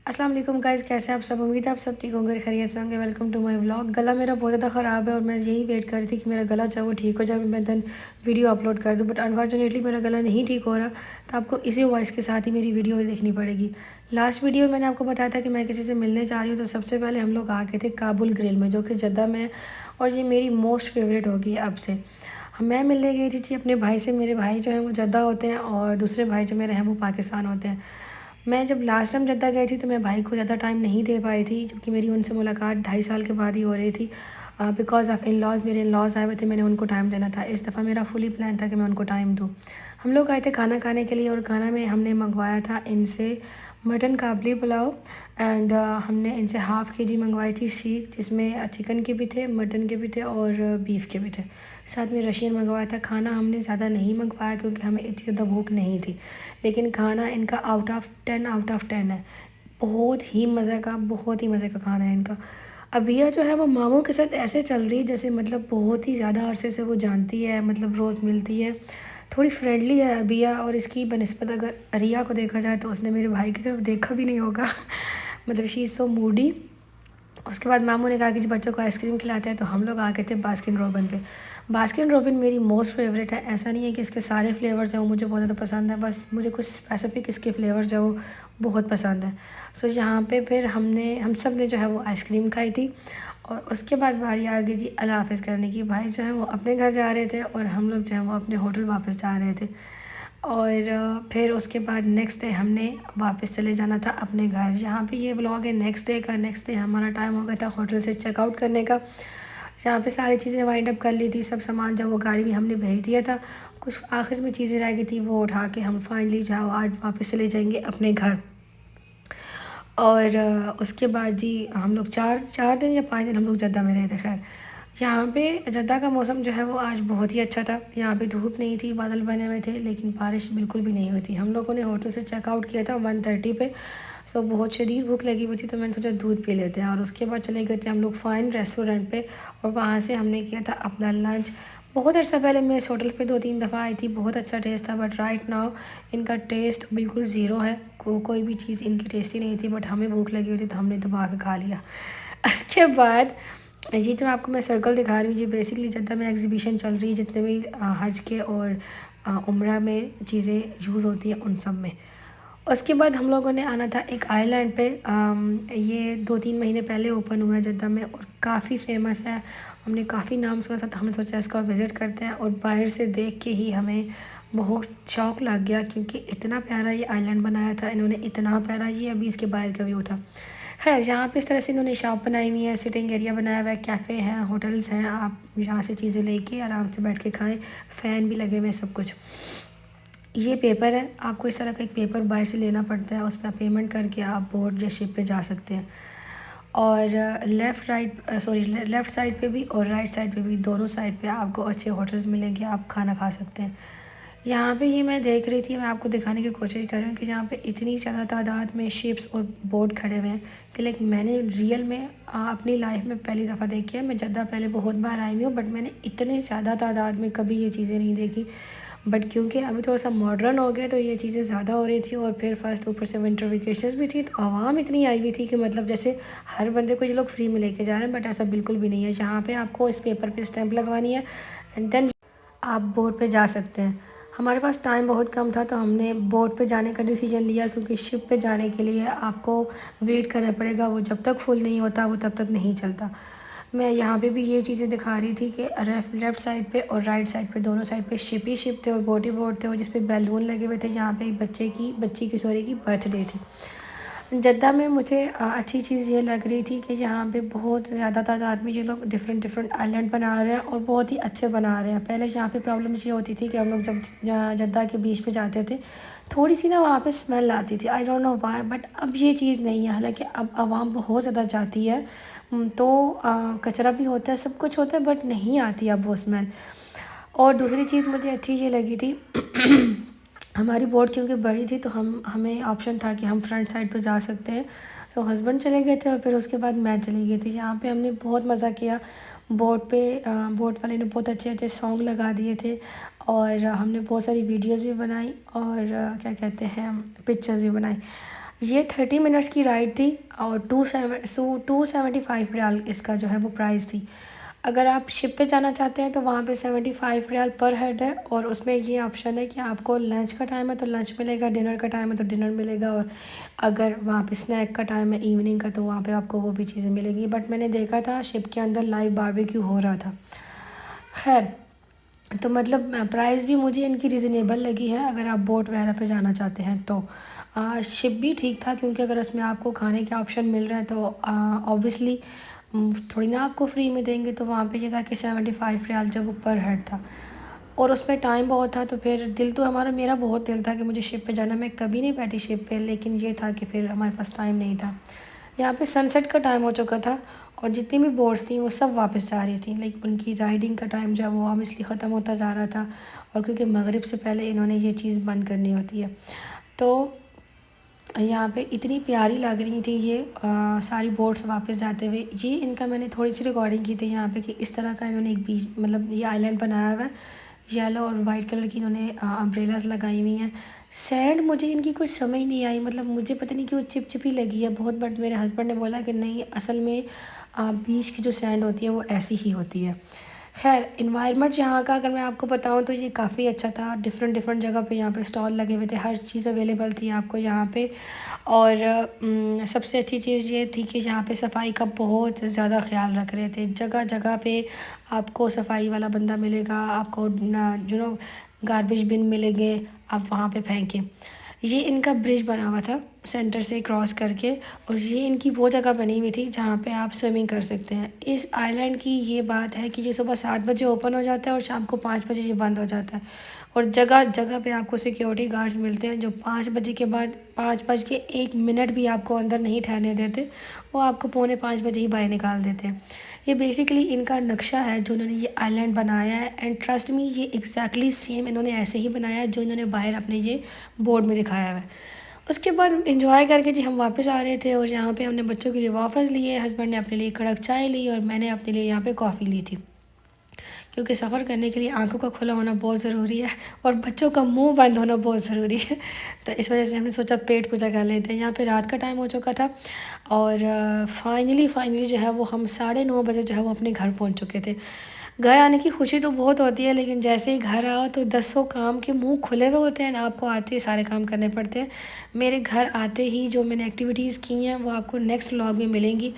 अस्सलाम वालेकुम गाइस, कैसे आप सब। उम्मीद है आप सब ठीक होंगे, खैरियत से होंगे। Welcome to my vlog. गला मेरा बहुत ज़्यादा ख़राब है और मैं यही वेट कर रही थी कि मेरा गला चाहे वो ठीक हो जाए, मैं देन वीडियो अपलोड कर दूँ। बट अनफॉर्चुनेटली मेरा गला नहीं ठीक हो रहा, तो आपको इसी वॉइस के साथ ही मेरी वीडियो देखनी पड़ेगी। लास्ट वीडियो में मैंने आपको बताया था कि मैं किसी से मिलने जा रही हूँ, तो सबसे पहले हम लोग आ गए थे काबुल ग्रिल में, जो कि जद्दा में है और ये मेरी मोस्ट फेवरेट होगी अब से। मैं मिलने गई थी जी अपने भाई से। मेरे भाई जो हैं वो जद्दा होते हैं और दूसरे भाई जो मेरे हैं वो पाकिस्तान होते हैं। मैं जब लास्ट टाइम जद्दा गई थी तो मैं भाई को ज़्यादा टाइम नहीं दे पाई थी, क्योंकि मेरी उनसे मुलाकात 2.5 साल के बाद ही हो रही थी। बिकॉज़ ऑफ़ इन लॉज़, मेरे इन लॉज़ आए हुए थे, मैंने उनको टाइम देना था। इस दफ़ा मेरा फुली प्लान था कि मैं उनको टाइम दूँ। हम लोग आए थे खाना खाने के लिए और खाना में हमने मंगवाया था इनसे मटन काबली पुलाव एंड हमने इनसे हाफ़ केजी मंगवाई थी सीख, जिसमें चिकन के भी थे, मटन के भी थे और बीफ के भी थे। साथ में रशियन मंगवाया था। खाना हमने ज़्यादा नहीं मंगवाया क्योंकि हमें इतनी ज़्यादा भूख नहीं थी, लेकिन खाना इनका आउट ऑफ 10 है। बहुत ही मज़े का खाना है इनका। अबिया जो है वो मामू के साथ ऐसे चल रही है जैसे मतलब बहुत ही ज़्यादा अरसे से वो जानती है, मतलब रोज़ मिलती है। थोड़ी फ्रेंडली है अबिया, और इसकी बनिस्बत अगर अरिया को देखा जाए तो उसने मेरे भाई की तरफ देखा भी नहीं होगा। मतलब शी इज़ सो मूडी। उसके बाद मामू ने कहा कि जी बच्चों को आइसक्रीम खिलाते हैं, तो हम लोग आ गए थे बास्किन रॉबिन पे। बास्किन रॉबिन मेरी मोस्ट फेवरेट है। ऐसा नहीं है कि इसके सारे फ्लेवर्स जो मुझे बहुत ज़्यादा पसंद है, बस मुझे कुछ स्पेसिफिक इसके फ्लेवर्स जो बहुत पसंद है। सो यहाँ पे फिर हम सब ने जो है वो आइसक्रीम खाई थी और उसके बाद बारी आ गई जी अल्लाह हाफ़िज़ करने की। भाई जो है वो अपने घर जा रहे थे और हम लोग जो है वो अपने होटल वापस जा रहे थे। और फिर उसके बाद नेक्स्ट डे हमने वापस चले जाना था अपने घर। यहाँ पे ये व्लॉग है नेक्स्ट डे का। नेक्स्ट डे हमारा टाइम हो गया था होटल से चेकआउट करने का। यहाँ पे सारी चीज़ें वाइंड अप कर ली थी, सब सामान जब वो गाड़ी में हमने भेज दिया था। कुछ आखिर में चीज़ें रह गई थी, वो उठा के हम फाइनली जाओ आज वापस चले जाएंगे अपने घर। और उसके बाद जी हम लोग चार चार दिन या 5 दिन हम लोग जद्दा में रहे थे। खैर यहाँ पे जद्दा का मौसम जो है वो आज बहुत ही अच्छा था। यहाँ पे धूप नहीं थी, बादल बने हुए थे, लेकिन बारिश बिल्कुल भी नहीं हुई थी। हम लोगों ने होटल से चेकआउट किया था 1:30 पे। सो बहुत शदीद भूख लगी हुई थी, तो मैंने सोचा दूध पी लेते हैं। और उसके बाद चले गए थे हम लोग फ़ाइन रेस्टोरेंट पे और वहाँ से हमने किया था अपना लंच। बहुत अर्सा पहले मैं इस होटल पे 2-3 दफ़ा आई थी, बहुत अच्छा टेस्ट था। बट राइट नाउ इनका टेस्ट बिल्कुल ज़ीरो है। कोई भी चीज़ इनकी टेस्टी नहीं थी, बट हमें भूख लगी हुई थी तो हमने दबा के खा लिया। उसके बाद ये जो आपको मैं सर्कल दिखा रही हूँ, ये बेसिकली जद्दा में एग्जीबिशन चल रही है, जितने भी हज के और उम्रा में चीज़ें यूज़ होती हैं उन सब में। उसके बाद हम लोगों ने आना था एक आइलैंड पे। ये 2-3 महीने पहले ओपन हुआ है जद्दा में और काफ़ी फेमस है। हमने काफ़ी नाम सुना था, तो हमने सोचा इसका विज़िट करते हैं। और बाहर से देख के ही हमें बहुत शौक़ लग गया, क्योंकि इतना प्यारा ये आइलैंड बनाया था इन्होंने, इतना प्यारा। ये अभी इसके बाहर का व्यू था। खैर यहाँ पे इस तरह से इन्होंने शॉप बनाई हुई है, सिटिंग एरिया बनाया हुआ है, कैफ़े हैं, होटल्स हैं। आप यहाँ से चीज़ें लेके आराम से बैठ के खाएं। फ़ैन भी लगे हुए हैं, सब कुछ। ये पेपर है, आपको इस तरह का एक पेपर बाहर से लेना पड़ता है, उस पर आप पेमेंट करके आप बोट या शिप पे जा सकते हैं। और लेफ़्ट साइड पे भी और राइट साइड पे भी, दोनों साइड पे आपको अच्छे होटल्स मिलेंगे, आप खाना खा सकते हैं। यहाँ पे ये मैं देख रही थी, मैं आपको दिखाने की कोशिश कर रही हूँ कि यहाँ पे इतनी ज़्यादा तादाद में शिप्स और बोट खड़े हुए हैं कि लाइक मैंने रियल में अपनी लाइफ में पहली दफ़ा देखी है। मैं जद्दा पहले बहुत बार आई हुई हूँ, बट मैंने इतने ज़्यादा तादाद में कभी ये चीज़ें नहीं देखी। बट क्योंकि अभी थोड़ा सा मॉडर्न हो गया, तो ये चीज़ें ज़्यादा हो रही थी। और फिर फर्स्ट ऊपर से विंटर वेकेशंस भी थी, तो आवाम इतनी आई हुई थी कि मतलब जैसे हर बंदे को ये लोग फ्री में लेके जा रहे हैं। बट ऐसा बिल्कुल भी नहीं है। यहाँ पे आपको इस पेपर पे स्टैंप लगवानी है एंड देन आप बोट पे जा सकते हैं। हमारे पास टाइम बहुत कम था, तो हमने बोट पे जाने का डिसीजन लिया, क्योंकि शिप पे जाने के लिए आपको वेट करना पड़ेगा। वो जब तक फुल नहीं होता वो तब तक नहीं चलता। मैं यहाँ पे भी ये चीज़ें दिखा रही थी कि लेफ़्ट साइड पे और राइट साइड पे, दोनों साइड पे शिप ही शिप थे और बोट ही बोट थे, और जिस पे बैलून लगे हुए थे। यहाँ पे एक बच्ची की सॉरी की बर्थडे थी। जद्दा में मुझे अच्छी चीज़ ये लग रही थी कि यहाँ पे बहुत ज़्यादा तादाद में ये लोग डिफरेंट डिफरेंट आइलैंड बना रहे हैं और बहुत ही अच्छे बना रहे हैं। पहले यहाँ पे प्रॉब्लम ये होती थी कि हम लोग जब जद्दा के बीच पे जाते थे, थोड़ी सी ना वहाँ पे स्मेल आती थी, I don't know why. But अब ये चीज़ नहीं है। हालांकि अब आवाम बहुत ज़्यादा जाती है, तो कचरा भी होता है, सब कुछ होता है, बट नहीं आती अब वो स्मेल। और दूसरी चीज़ मुझे अच्छी ये लगी थी हमारी बोट क्योंकि बड़ी थी, तो हमें ऑप्शन था कि हम फ्रंट साइड पे जा सकते हैं। सो हस्बैंड चले गए थे और फिर उसके बाद मैं चली गई थी। यहाँ पे हमने बहुत मज़ा किया बोट पे। बोट वाले ने बहुत अच्छे अच्छे सॉन्ग लगा दिए थे और हमने बहुत सारी वीडियोस भी बनाई और क्या कहते हैं, पिक्चर्स भी बनाई। ये 30 मिनट्स की राइड थी और 275 रियाल इसका जो है वो प्राइस थी। अगर आप शिप पे जाना चाहते हैं तो वहाँ पे 75 रियाल पर हेड है, और उसमें ये ऑप्शन है कि आपको लंच का टाइम है तो लंच मिलेगा, डिनर का टाइम है तो डिनर मिलेगा, और अगर वहाँ पे स्नैक का टाइम है इवनिंग का तो वहाँ पे आपको वो भी चीज़ें मिलेगी। बट मैंने देखा था शिप के अंदर लाइव बारबेक्यू हो रहा था। खैर, तो मतलब प्राइस भी मुझे इनकी रिज़नेबल लगी है अगर आप बोट वगैरह पे जाना चाहते हैं तो। शिप भी ठीक था, क्योंकि अगर उसमें आपको खाने के ऑप्शन मिल रहे हैं तो ऑब्वियसली थोड़ी ना आपको फ्री में देंगे। तो वहाँ पे ये था कि 75 रियाल जब वो पर हेड था, और उसमें टाइम बहुत था, तो फिर दिल तो मेरा बहुत दिल था कि मुझे शिप पे जाना। मैं कभी नहीं बैठी शिप पे, लेकिन ये था कि फिर हमारे पास टाइम नहीं था। यहाँ पे सनसेट का टाइम हो चुका था, और जितनी भी बोट्स थी वो सब वापस जा रही थी। लाइक उनकी राइडिंग का टाइम जो है वो ऑब्वियसली ख़त्म होता जा रहा था, और क्योंकि मगरिब से पहले इन्होंने ये चीज़ बंद करनी होती है। तो यहाँ पे इतनी प्यारी लग रही थी ये सारी बोट्स वापस जाते हुए। ये इनका मैंने थोड़ी सी रिकॉर्डिंग की थी यहाँ पे कि इस तरह का इन्होंने एक बीच, मतलब ये आइलैंड बनाया हुआ है। येलो और वाइट कलर की इन्होंने अम्ब्रेलास लगाई हुई हैं। सैंड मुझे इनकी कुछ समझ नहीं आई, मतलब मुझे पता नहीं क्यों चिपचिपी लगी है बहुत। बट मेरे हस्बैंड ने बोला कि नहीं, असल में बीच की जो सैंड होती है वो ऐसी ही होती है। खैर, इन्वायरमेंट यहाँ का अगर मैं आपको बताऊँ तो ये काफ़ी अच्छा था। डिफरेंट डिफरेंट जगह पे यहाँ पे स्टॉल लगे हुए थे, हर चीज़ अवेलेबल थी आपको यहाँ पे। और सबसे अच्छी चीज़ ये थी कि यहाँ पे सफाई का बहुत ज़्यादा ख्याल रख रहे थे। जगह जगह पे आपको सफाई वाला बंदा मिलेगा, आपको गार्बेज बिन मिलेंगे, आप वहाँ पे फेंकें। ये इनका ब्रिज बना हुआ था सेंटर से क्रॉस करके, और ये इनकी वो जगह बनी हुई थी जहाँ पे आप स्विमिंग कर सकते हैं। इस आइलैंड की ये बात है कि ये सुबह 7 बजे ओपन हो जाता है और शाम को 5 बजे ये बंद हो जाता है। और जगह जगह पे आपको सिक्योरिटी गार्ड्स मिलते हैं जो 5 बजे के बाद 5 बज के 1 मिनट भी आपको अंदर नहीं ठहरने देते। वो आपको पौने 5 बजे ही बाहर निकाल देते हैं। ये बेसिकली इनका नक्शा है जो इन्होंने ये आइलैंड बनाया है, एंड ट्रस्ट मी ये एग्जैक्टली सेम इन्होंने ऐसे ही बनाया है जो इन्होंने बाहर अपने ये बोर्ड में दिखाया हुआ है। उसके बाद इंजॉय करके जी हम वापस आ रहे थे, और यहाँ पे हमने बच्चों के लिए वाफल्स लिए, हस्बैंड ने अपने लिए कड़क चाय ली, और मैंने अपने लिए यहाँ पे कॉफ़ी ली थी। क्योंकि सफ़र करने के लिए आंखों का खुला होना बहुत ज़रूरी है, और बच्चों का मुंह बंद होना बहुत ज़रूरी है। तो इस वजह से हमने सोचा पेट पूजा कर लेते हैं। यहाँ पे रात का टाइम हो चुका था, और फाइनली जो है वो हम 9:30 बजे जो है वो अपने घर पहुँच चुके थे। घर आने की खुशी तो बहुत होती है, लेकिन जैसे ही घर आओ तो दसों काम के मुंह खुले हुए होते हैं, आपको आते ही सारे काम करने पड़ते हैं। मेरे घर आते ही जो मैंने एक्टिविटीज़ की हैं वो आपको नेक्स्ट व्लॉग में मिलेंगी।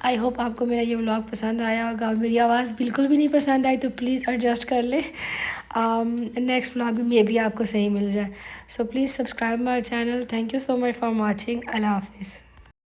आई होप आपको मेरा ये व्लॉग पसंद आया होगा, और मेरी आवाज़ बिल्कुल भी नहीं पसंद आई तो प्लीज़ एडजस्ट कर ले। नेक्स्ट व्लॉग में मे भी आपको सही मिल जाए। So please subscribe my channel. Thank you so much for watching. Allah हाफिज़।